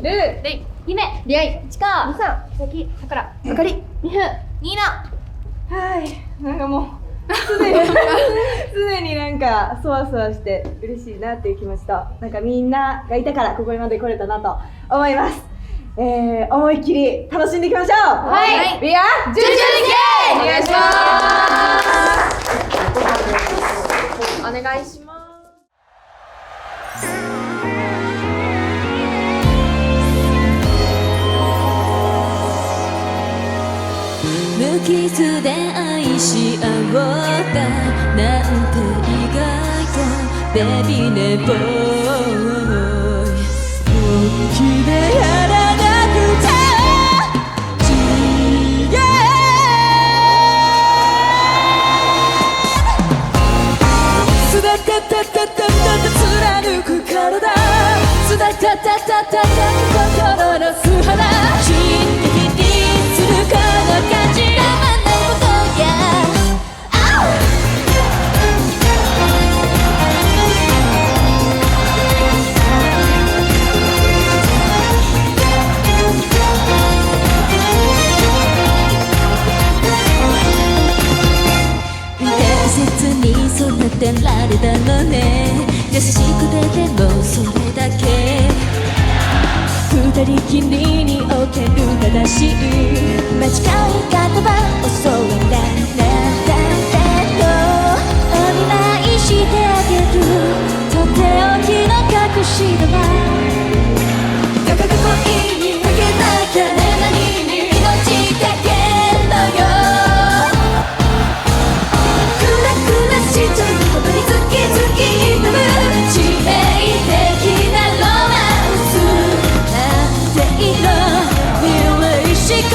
ルー、レイ、姫、リアイ、チカ、ミサ、さき、さくら、あかり、ミフ、ニーナ。はい、なんかもう常になんかそわそわして嬉しいなっていう気持ちと、なんかみんながいたからここまで来れたなと思います。思いっきり楽しんでいきましょう。はい、We are ジュルジュルゲー、お願いします。お願いします。無傷で愛し合おうかなんて意外とベビーネボーイ本気でやらなくて違うすだたたたたた貫く体すだたたたたた心の素肌真剣にするこの感じ我慢のことや大切に育てられたのね優しくてでもそれだけ二人きりにおける正しい間違い方は教わらなかったとお見舞いしてあげるとっておきの隠し玉高く恋に負けなきゃ何に命かけんのよクラクラしちゃうことにズキズキ痛む致命的なロマンスなんて色未来しか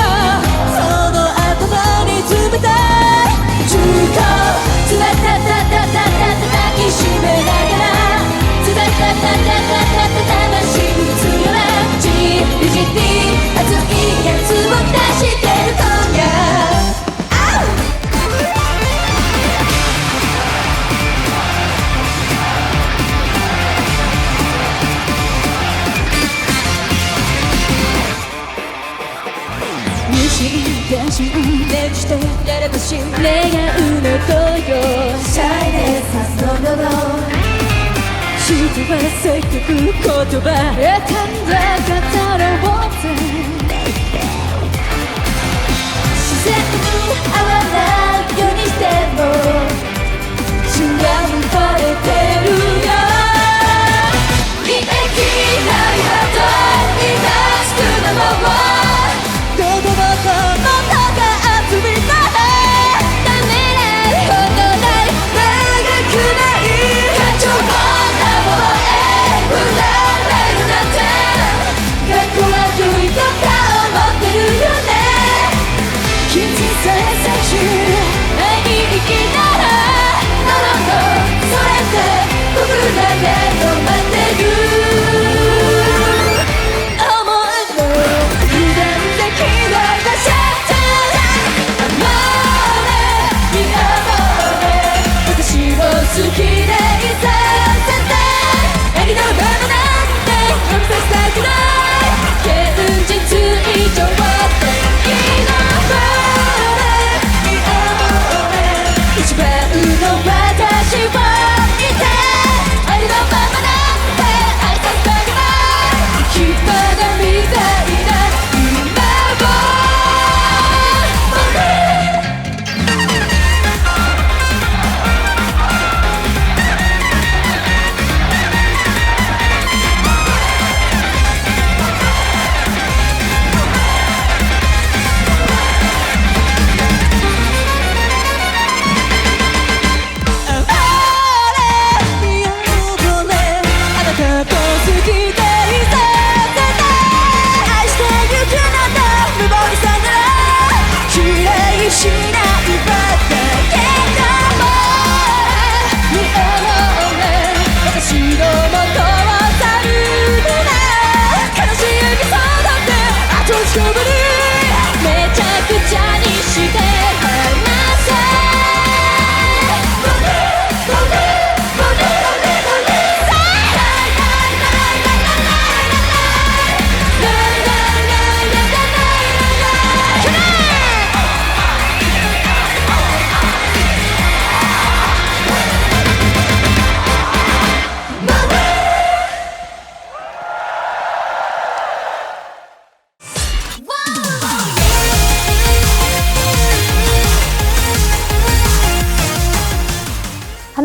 その頭に冷たい銃口つらたたたたたた抱きしめながらつらたたたたたた魂打つようなじりじり熱いやつを出してる今夜電信電池してやればし願うのとよシャイネスの喉人はせっかく言葉選んだ方のもって自然に合わないようにしても違うバレてるよ利益ないハートに出すのもどこもこもとが集めたらダメないほどない長くない感情も名もえ振られるなんて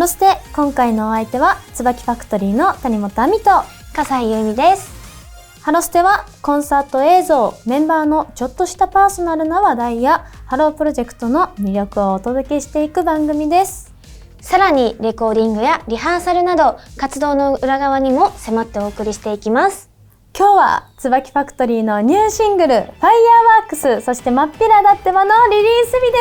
ロステ、今回のお相手は椿ファクトリーの谷本亜美と笠井由美です。ハロステはコンサート映像、メンバーのちょっとしたパーソナルな話題やハロープロジェクトの魅力をお届けしていく番組です。さらにレコーディングやリハーサルなど活動の裏側にも迫ってお送りしていきます。今日は椿ファクトリーのニューシングル「ファイヤーワークス」そして「まっぴらだってば」のリリース日で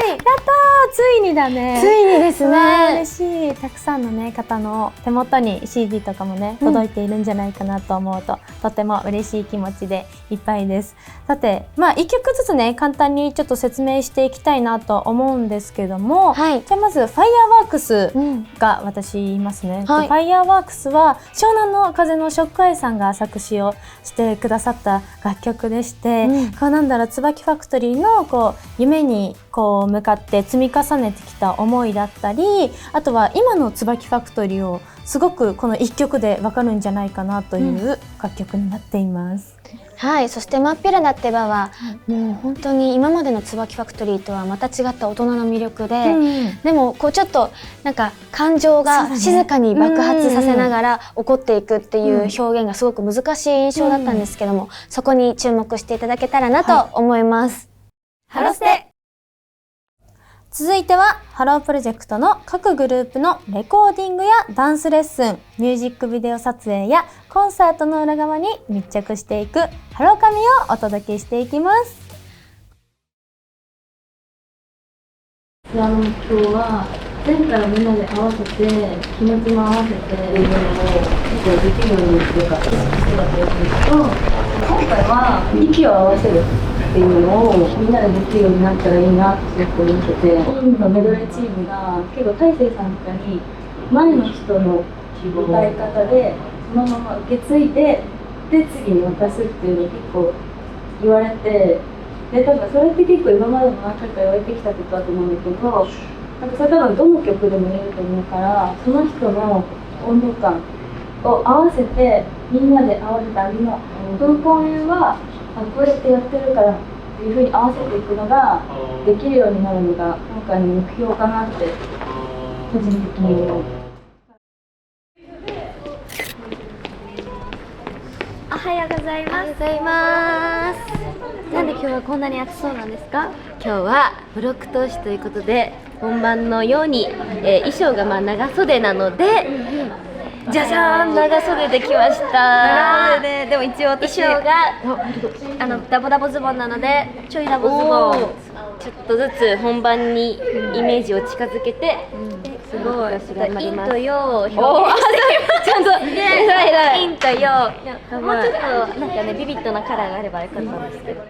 す。やったー、ついにだね。ついにですね。嬉しい。たくさんのね方の手元に CD とかもね届いているんじゃないかなと思うと、とても嬉しい気持ちでいっぱいです。さて、1曲ずつね簡単にちょっと説明していきたいなと思うんですけども、はい、じゃあまず「ファイヤーワークス」が私言いますね。はい、ファイヤーワークスは湘南の風のショックアイさんが作詞をしてくださった楽曲でして、椿ファクトリーの夢に向かって積み重ねてきた思いだったり、あとは今の椿ファクトリーをすごくこの一曲でわかるんじゃないかなという楽曲になっています。はい、そして「まっぴらだってば」は、もう本当に今までの椿ファクトリーとはまた違った大人の魅力で、でもちょっとなんか感情が静かに爆発させながら起こっていくっていう表現がすごく難しい印象だったんですけども、そこに注目していただけたらなと思います。ハロステ。続いてはハロープロジェクトの各グループのレコーディングやダンスレッスン、ミュージックビデオ撮影やコンサートの裏側に密着していくハローカミをお届けしていきます。ツアーの目標は前回みんなで合わせて気持ちも合わせてっていうのをできるようにっていうか意識してたと思うんですけど、今回は息を合わせるっていうのをみんなでできるようになったらいいなってすごく思ってて、インのメドレーチームが結構大勢さんとかに前の人の歌い方でそのまま受け継いで次に渡すっていうのを結構言われて、で多分それって結構今までも何回か言われてきたことだと思うんだけど、なんかそれ多分どの曲でも言えると思うから、その人の温度感を合わせてみんなで合わせてあげよう。この公演はこうやってやってるからっていう風に合わせていくのができるようになるのが今回の目標かなって個人的に思う。おはようございます。おはようございます。なんで今日はこんなに暑そうなんですか？今日はブロック通しということで本番のように、衣装が長袖なので、じゃじゃーん、長袖できました。長袖で、でも一応私衣装がダボダボズボンなのでちょいダボズボン、ちょっとずつ本番にイメージを近づけて、すごい私頑張ります。陰と陽を表現してちゃんと陰と陽、もうちょっとなんかねビビッドなカラーがあればよかったんですけど、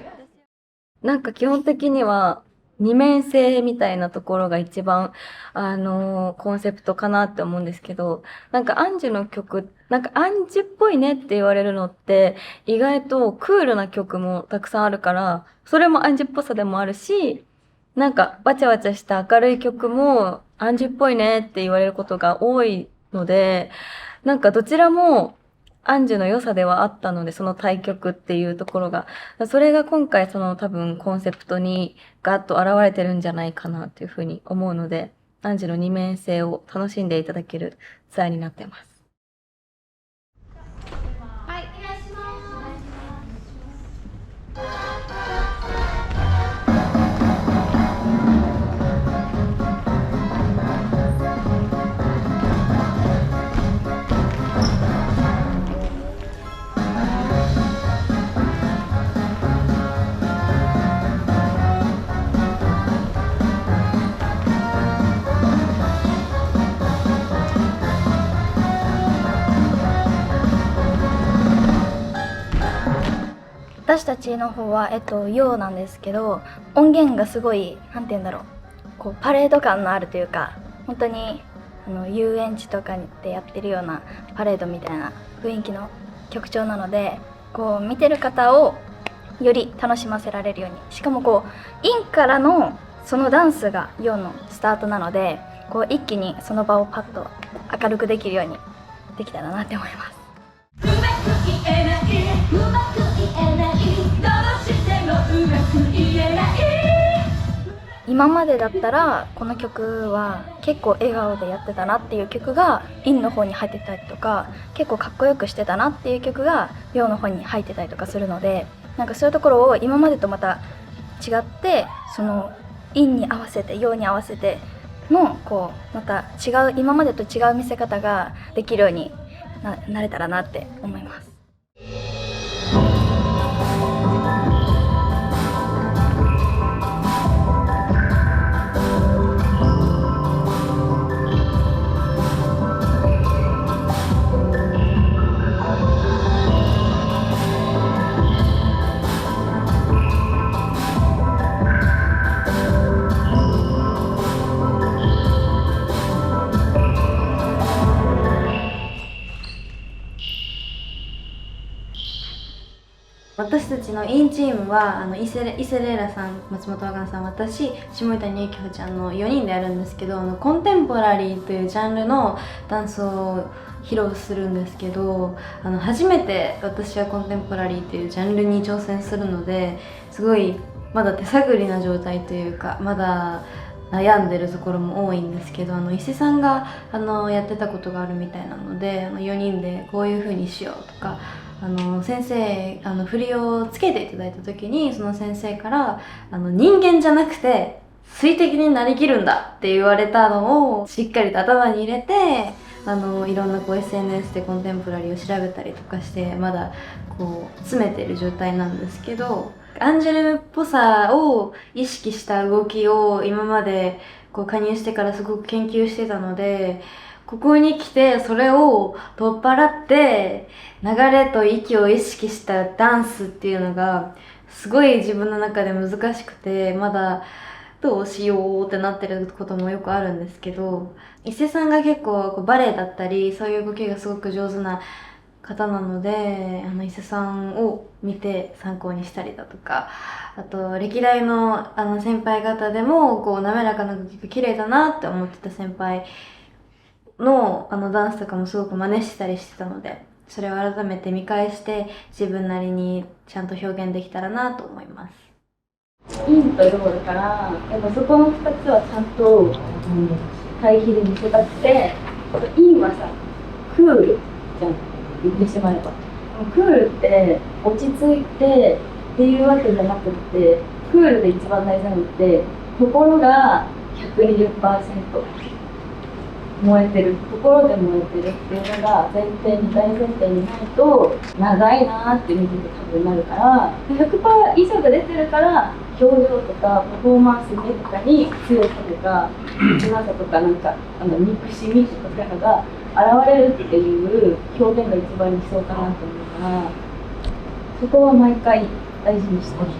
なんか基本的には二面性みたいなところが一番コンセプトかなって思うんですけど、なんかアンジュの曲、なんかアンジュっぽいねって言われるのって意外とクールな曲もたくさんあるから、それもアンジュっぽさでもあるし、なんかわちゃわちゃした明るい曲もアンジュっぽいねって言われることが多いので、なんかどちらもアンジュの良さではあったので、その対極っていうところが、それが今回その多分コンセプトにガッと現れてるんじゃないかなっていうふうに思うので、アンジュの二面性を楽しんでいただけるツアーになってます。はい、お願いします。私たちの方は陽なんですけど、音源がすごいなんて言うんだろう、パレード感のあるというか、本当に遊園地とかでやってるようなパレードみたいな雰囲気の曲調なので、見てる方をより楽しませられるように、しかもインからのそのダンスが陽のスタートなので、一気にその場をパッと明るくできるようにできたらなって思います。今今までだったらこの曲は結構笑顔でやってたなっていう曲がインの方に入ってたりとか、結構かっこよくしてたなっていう曲が陽の方に入ってたりとかするので、なんかそういうところを今までとまた違って、そのインに合わせて陽に合わせてのこうまた違う、今までと違う見せ方ができるようになれたらなって思います。私たちのインチームは伊勢レイラさん、松本若菜さん、私、下谷由紀穂ちゃんの4人でやるんですけど、コンテンポラリーというジャンルのダンスを披露するんですけど、初めて私はコンテンポラリーというジャンルに挑戦するので、すごいまだ手探りな状態というか、まだ悩んでるところも多いんですけど、伊勢さんがやってたことがあるみたいなので、4人でこういう風にしようとか、先生振りをつけていただいた時に、その先生から人間じゃなくて水滴になりきるんだって言われたのをしっかりと頭に入れて、いろんなSNS でコンテンポラリーを調べたりとかして、まだこう詰めている状態なんですけど、アンジュルムっぽさを意識した動きを今までこう加入してからすごく研究してたので、ここに来てそれを取っ払って流れと息を意識したダンスっていうのがすごい自分の中で難しくて、まだどうしようってなってることもよくあるんですけど、伊勢さんが結構バレエだったりそういう動きがすごく上手な方なので、伊勢さんを見て参考にしたりだとか、あと歴代の先輩方でもこう滑らかな動きが綺麗だなって思ってた先輩のダンスとかもすごく真似してたりしてたので、それを改めて見返して自分なりにちゃんと表現できたらなと思います。インとヨーだから、やっぱそこの2つはちゃんと、対比で見せたくて、インはさ、クールじゃん、言ってしまえば。クールって落ち着いてっていうわけじゃなくて、クールで一番大事なのって心が 120% 燃えてる、心で燃えてるっていうのが大前提にないと長いなーって見てて多分なるから、100% 以上が出てるから表情とかパフォーマンス目とかに強さとか切なさとか、なんか憎しみとかそういうのが現れるっていう表現が一番理想かなと思うから、そこは毎回大事にしてほしい。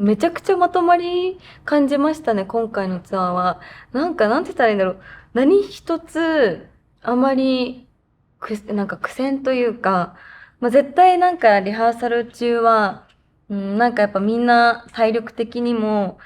めちゃくちゃまとまり感じましたね、今回のツアーは。なんて言ったらいいんだろう。何一つ、あまり、なんか苦戦というか、絶対なんかリハーサル中は、なんかやっぱみんな体力的にも、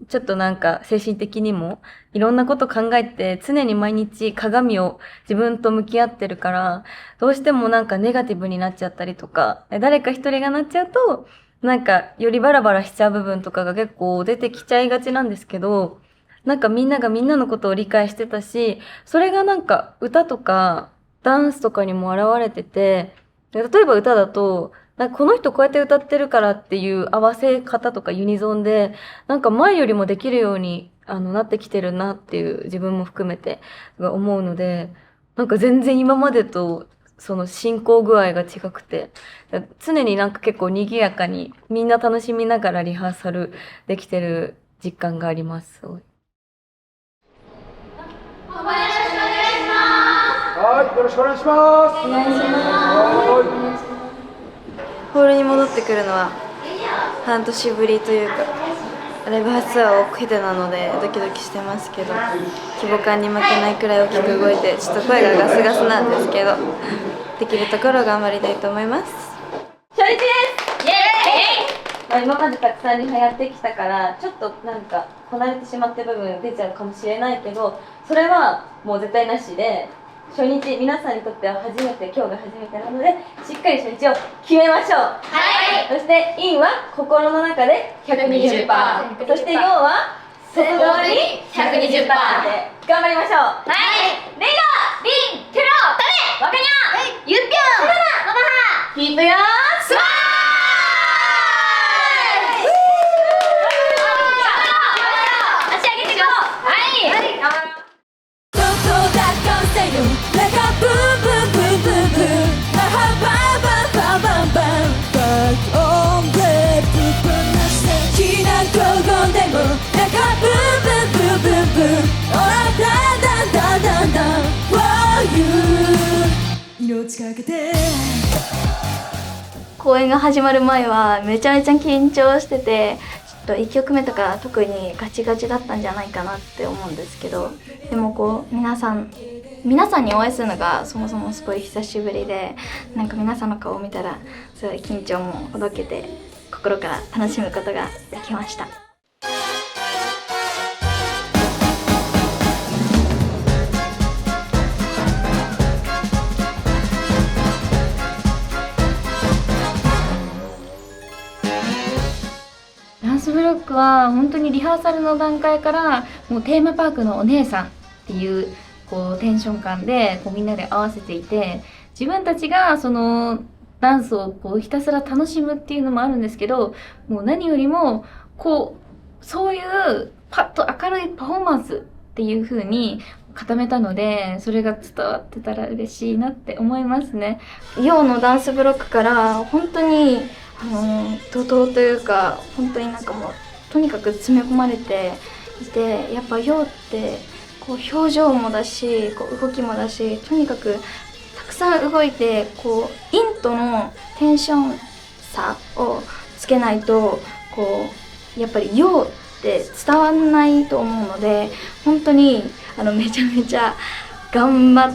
ちょっとなんか精神的にも、いろんなこと考えて、常に毎日鏡を自分と向き合ってるから、どうしてもなんかネガティブになっちゃったりとか、誰か一人がなっちゃうと、なんかよりバラバラしちゃう部分とかが結構出てきちゃいがちなんですけど、なんかみんながみんなのことを理解してたし、それがなんか歌とかダンスとかにも現れてて、例えば歌だと、なんかこの人こうやって歌ってるからっていう合わせ方とかユニゾンで、なんか前よりもできるようになってきてるなっていう自分も含めて思うので、なんか全然今までとその進行具合が違くて、常になんか結構賑やかにみんな楽しみながらリハーサルできてる実感があります。すごい。はい、よろしくお願いします。お願いします。ホールに戻ってくるのは半年ぶりというか、ライブ初ツアーを経てなのでドキドキしてますけど、規模感に負けないくらい大きく動いて、ちょっと声がガスガスなんですけど、できるところ頑張りたいと思います。初日です。イエーイ。今までたくさんに流行ってきたから、ちょっとなんかこなれてしまってる部分出ちゃうかもしれないけど、それはもう絶対なしで、初日、皆さんにとっては初めて、今日が初めてなので、しっかり初日を決めましょう。はい。そして、インは心の中で 120%。そして、ヨウは外側に 120%。で頑張りましょう。はい。レイラ、リン、テロ、タネ、ワカニャ、ユッピョン、シャナナ、ママハ、キープヨースマイル。公演が始まる前はめちゃめちゃ緊張してて、ちょっと1曲目とか特にガチガチだったんじゃないかなって思うんですけど、でもこう皆さんにお会いするのがそもそもすごい久しぶりで、なんか皆さんの顔を見たらすごい緊張もほどけて心から楽しむことができました。ダンスブロックは本当にリハーサルの段階からもうテーマパークのお姉さんっていうこうテンション感でこうみんなで合わせていて、自分たちがそのダンスをこうひたすら楽しむっていうのもあるんですけど、もう何よりもこうそういうパッと明るいパフォーマンスっていう風に固めたので、それが伝わってたら嬉しいなって思いますね。ヨウのダンスブロックから本当に怒涛というか、本当になんかもうとにかく詰め込まれていて、やっぱヨウってこう表情もだし、こう動きもだし、とにかくたくさん動いて、こうインとのテンション差をつけないとこうやっぱりヨウって伝わんないと思うので、本当にめちゃめちゃ頑張っ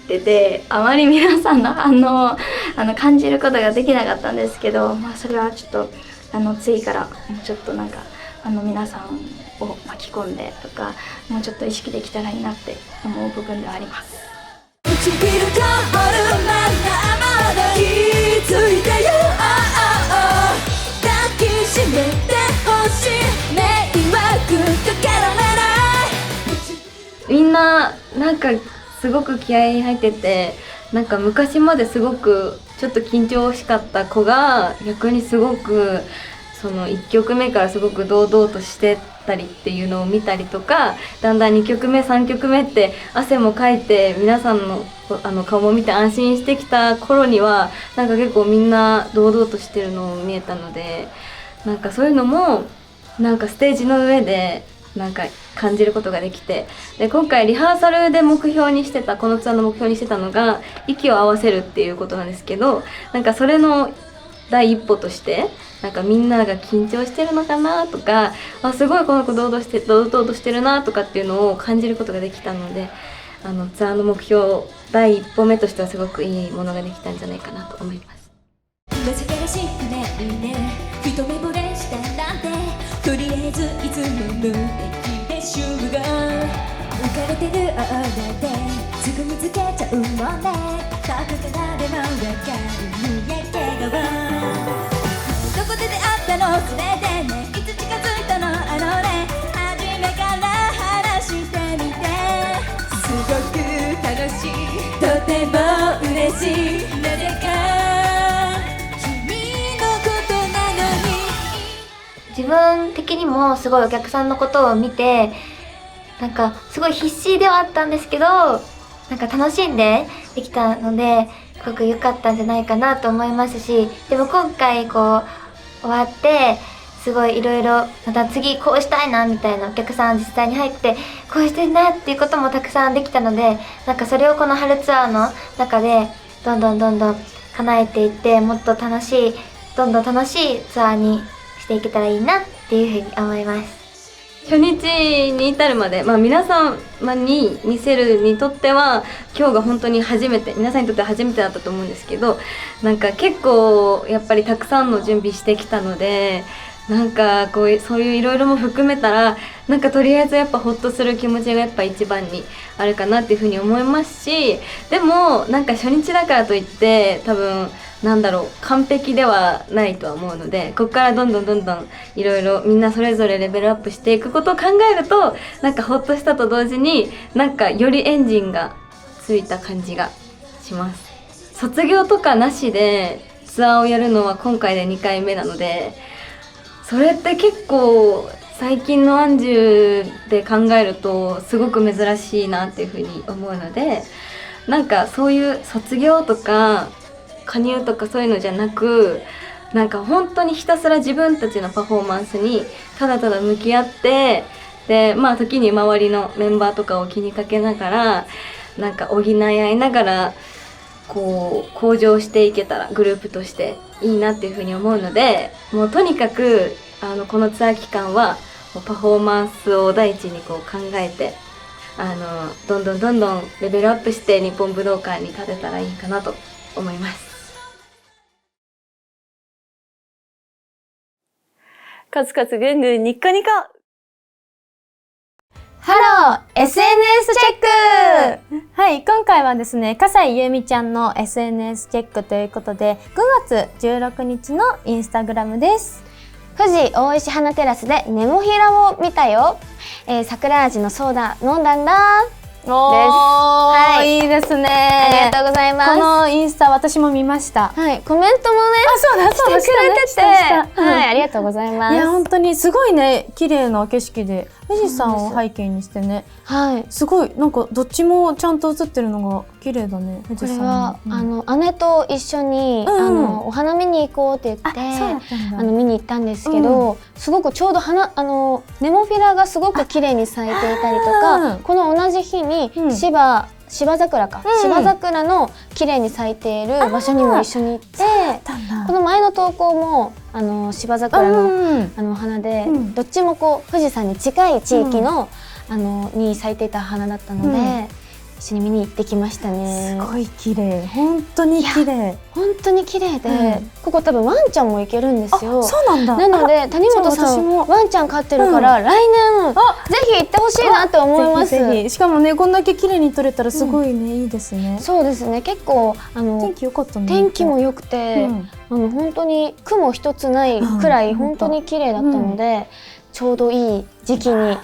てて、あまり皆さんの反応を感じることができなかったんですけど、それはちょっと次からもうちょっとなんか皆さんを巻き込んでとか、もうちょっと意識できたらいいなって思う部分ではあります。唇があるままだ気づいてよ、抱きしめてほしい、迷惑かけられない。みんななんかすごく気合い入ってて、なんか昔まですごくちょっと緊張しかった子が逆にすごくその1曲目からすごく堂々としてたりっていうのを見たりとか、だんだん2曲目3曲目って汗もかいて皆さんの顔も見て安心してきた頃には、なんか結構みんな堂々としてるのを見えたので、なんかそういうのもなんかステージの上でなんか感じることができて、で今回リハーサルで目標にしてた、このツアーの目標にしてたのが息を合わせるっていうことなんですけど、なんかそれの第一歩としてなんかみんなが緊張してるのかなとか、すごいこの子堂々としてるなとかっていうのを感じることができたので、ツアーの目標第一歩目としてはすごくいいものができたんじゃないかなと思います。難しくないね、一目惚れしたなんて、とりあえずいつもの駅で集合、浮かれてるオーラですぐ見つけちゃうもんね、遠くからでもわかるね、笑顔どこで出会ったの、それでね、いつ近づいたの、ね、初めから話してみて、すごく楽しい、とても嬉しい、なぜか君のことなのに。自分的にもすごいお客さんのことを見て、なんかすごい必死ではあったんですけど、なんか楽しんでできたので、すごく良かったんじゃないかなと思いますし、でも今回こう終わってすごいいろいろまた次こうしたいなみたいなお客さん実際に入ってこうしてんなっていうこともたくさんできたので、なんかそれをこの春ツアーの中でどんどん叶えていって、もっとどんどん楽しいツアーにしていけたらいいなっていうふうに思います。初日に至るまで、皆様に見せるにとっては今日が本当に初めて、皆さんにとっては初めてだったと思うんですけど、なんか結構やっぱりたくさんの準備してきたので、なんかこうそういういろいろも含めたらなんかとりあえずやっぱホッとする気持ちがやっぱ一番にあるかなっていうふうに思いますし、でもなんか初日だからといって多分なんだろう完璧ではないとは思うので、ここからどんどんいろいろみんなそれぞれレベルアップしていくことを考えるとなんかホッとしたと同時になんかよりエンジンがついた感じがします。卒業とかなしでツアーをやるのは今回で2回目なので、それって結構最近のアンジュで考えるとすごく珍しいなっていうふうに思うので、なんかそういう卒業とか加入とかそういうのじゃなく、なんか本当にひたすら自分たちのパフォーマンスにただただ向き合って、でまあ時に周りのメンバーとかを気にかけながらなんか補い合いながらこう向上していけたらグループとしていいなっていうふうに思うので、もうとにかくこのツアー期間はもうパフォーマンスを第一にこう考えてどんどんレベルアップして日本武道館に立てたらいいかなと思います。カツカツぐんぐんニッコニコ。ハロー SNS チェック。はい、今回はですね、笠井ゆみちゃんの SNS チェックということで、5月16日のインスタグラムです。富士大石花テラスでネモフィラを見たよ。桜味のソーダ飲んだんだ。おー、はい、いいですね。ありがとうございます。このインスタ私も見ました。はい、コメントもね、してくれてて、はい、ありがとうございます。いや本当にすごいね、綺麗な景色で富士山を背景にしてね、はい、すごいなんかどっちもちゃんと映ってるのが綺麗だね。富士山。これは、姉と一緒に、お花見に行こうって言って見に行ったんですけど、すごくちょうどネモフィラがすごく綺麗に咲いていたりとか、この同じ日に芝桜の綺麗に咲いている場所にも一緒に行って、この前の投稿も芝桜のお花で、どっちもこう富士山に近い地域のに咲いていた花だったので、一緒に見に行ってきましたね。すごい綺麗、本当に綺麗、本当に綺麗で、ここ多分ワンちゃんも行けるんですよ。そうなんだ。なので谷本さんワンちゃん飼ってるから、来年ぜひ行ってほしいなって思います。ぜひ。しかもね、こんだけ綺麗に撮れたらすごいね、いいですね。そうですね、結構天気良かったね。天気も良くて、本当に雲一つないくらい本当に綺麗だったので、ちょうどいい時期に、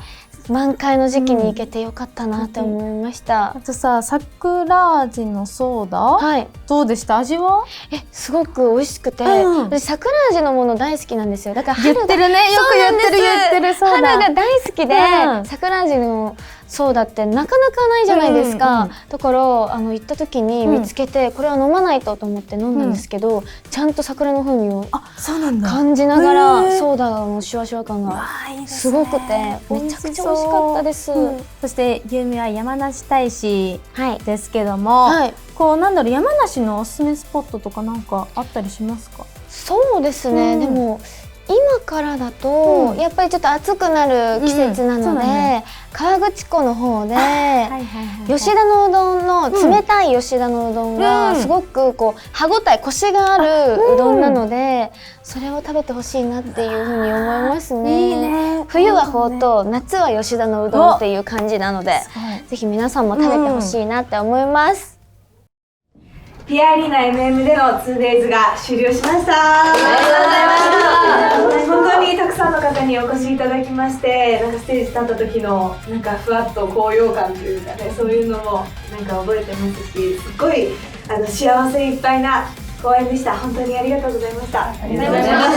満開の時期に行けてよかったなって思いました。あとさ、桜味のソーダ、はい、どうでした？味は？すごく美味しくて、私桜味のもの大好きなんですよ。だから言ってるね、よく言ってるそうだ。春が大好きで、桜味のソーダってなかなかないじゃないですか。だから行った時に見つけて、これは飲まないと思って飲んだんですけど、ちゃんと桜の風味を感じながらソーダのシュワシュワ感がすごくて、めちゃくちゃ美味しかったです。そしてゆみは山梨大使ですけども、こうなんだろう、山梨のおすすめスポットとかなんかあったりしますか？そうですね、でも今からだと、やっぱりちょっと暑くなる季節なので、河口湖の方で吉田のうどんの冷たい吉田のうどんがすごくこう歯ごたえ、コシがあるうどんなので、それを食べてほしいなっていうふうに思いますね。冬はほうとう、夏は吉田のうどんっていう感じなので、ぜひ皆さんも食べてほしいなって思います。ピアリーナ MM での 2days が終了しました。ありがとうございました。本当にたくさんの方にお越しいただきまして、なんかステージ立った時のなんかふわっと高揚感というかね、そういうのもなんか覚えてますし、すっごい幸せいっぱいな公演でした。本当にありがとうございました。ありがとうございまし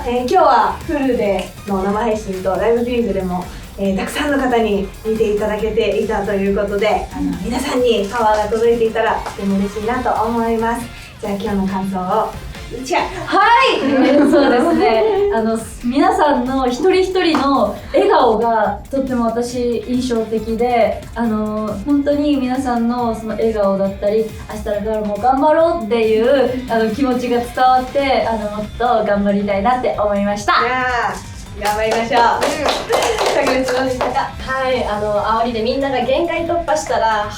た。今日はフルでの生配信とライブビューイングでもたくさんの方に見ていただけていたということで、皆さんにパワーが届いていたらとても嬉しいなと思います。じゃあ今日の感想をそうですね、皆さんの一人一人の笑顔がとっても私印象的で、本当に皆さんのその笑顔だったり、明日からも頑張ろうっていう気持ちが伝わって、もっと頑張りたいなって思いました。頑張りましょう。さくらちどうでしたか？はい、煽りでみんなが限界突破したら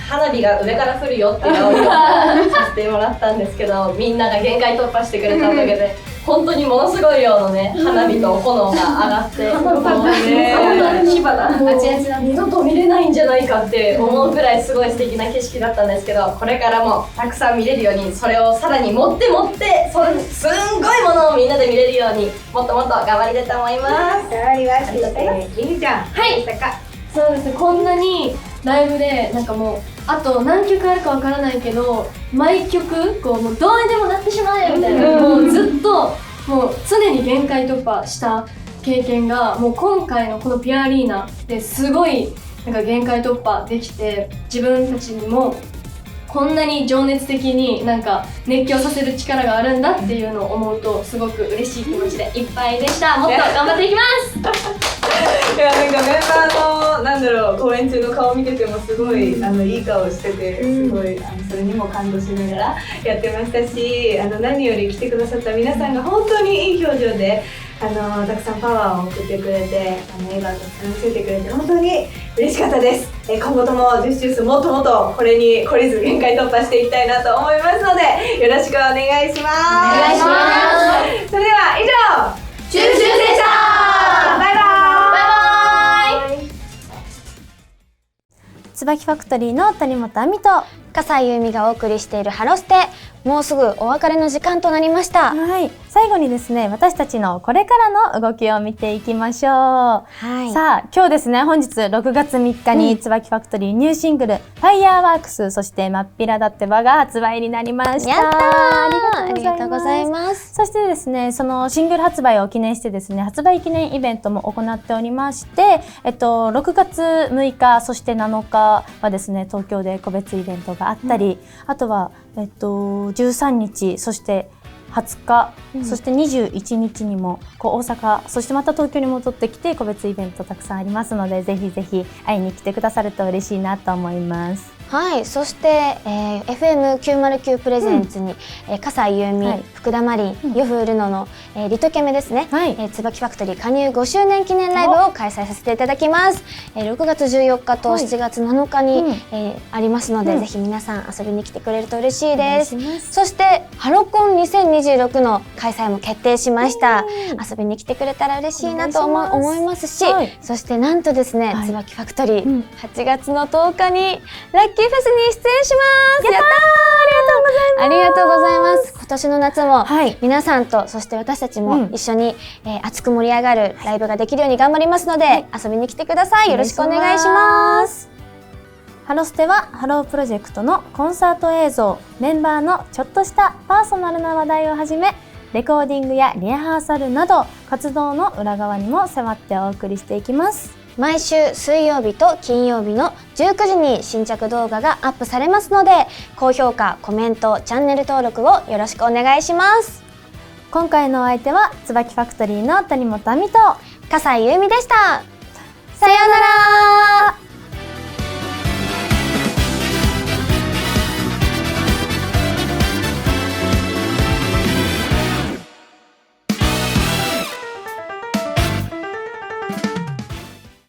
花火が上から降るよっていう煽りをさせてもらったんですけど、みんなが限界突破してくれたおかげで本当にものすごい量のね花火と炎が上がって火花二度と見れないんじゃないかって思うくらいすごい素敵な景色だったんですけど、これからもたくさん見れるように、それをさらに持ってすんごいものをみんなで見れるようにもっともっと頑張りたいと思います。頑張ります。りみちゃん、はい、そうですね、こんなにライブでなんかもうあと何曲あるかわからないけど毎曲こうもうどうにでもなってしまえみたいな、もうずっともう常に限界突破した経験がもう今回のこのピアアリーナですごいなんか限界突破できて、自分たちにもこんなに情熱的になんか熱狂させる力があるんだっていうのを思うとすごく嬉しい気持ちでいっぱいでした。もっと頑張っていきます。いやなんかメンバーのなんだろう公演中の顔見ててもすごいいい顔してて、すごいそれにも感動しながらやってましたし、何より来てくださった皆さんが本当にいい表情でたくさんパワーを送ってくれて笑顔をたくさん見せてくれて本当に嬉しかったです。今後とも10周数もっともっとこれに懲りず限界突破していきたいなと思いますのでよろしくお願いします。お願いします。それでは以上チューチューでした。バイバイ。椿ファクトリーの谷本亜美と笠井由美がお送りしているハロステ、もうすぐお別れの時間となりました。はい、最後にですね、私たちのこれからの動きを見ていきましょう。はい、さあ今日ですね、本日6月3日に椿ファクトリーニューシングル「ファイヤーワークス」そして「まっぴらだってば」が発売になりました。やったー、ありがとうございます。そしてですね、そのシングル発売を記念してですね、発売記念イベントも行っておりまして、6月6日そして7日はですね、東京で個別イベントがあったり、あとは13日そして20日、そして21日にも大阪、そしてまた東京に戻ってきて個別イベントたくさんありますので、ぜひぜひ会いに来てくださると嬉しいなと思います。はい、そして、FM909 プレゼンツに、笠井由美、福田真理、呂布ルノの、リトケメですね、椿ファクトリー加入5周年記念ライブを開催させていただきます。6月14日と7月7日に、ありますので、ぜひ皆さん遊びに来てくれると嬉しいです。そしてハロコン2026の開催も決定しました。遊びに来てくれたら嬉しいなと思いますし、そしてなんとですね、椿ファクトリー、8月の10日にラッキーフェスに出演します。やったー、ありがとうございます。今年の夏も皆さんと、そして私たちも一緒に、熱く盛り上がるライブができるように頑張りますので、遊びに来てください。よろしくお願いします。ハロステはハロープロジェクトのコンサート映像、メンバーのちょっとしたパーソナルな話題をはじめ、レコーディングやリハーサルなど活動の裏側にも迫ってお送りしていきます。毎週水曜日と金曜日の19時に新着動画がアップされますので、高評価、コメント、チャンネル登録をよろしくお願いします。今回のお相手は椿ファクトリーの谷本亜美と笠井由美でした。さようなら。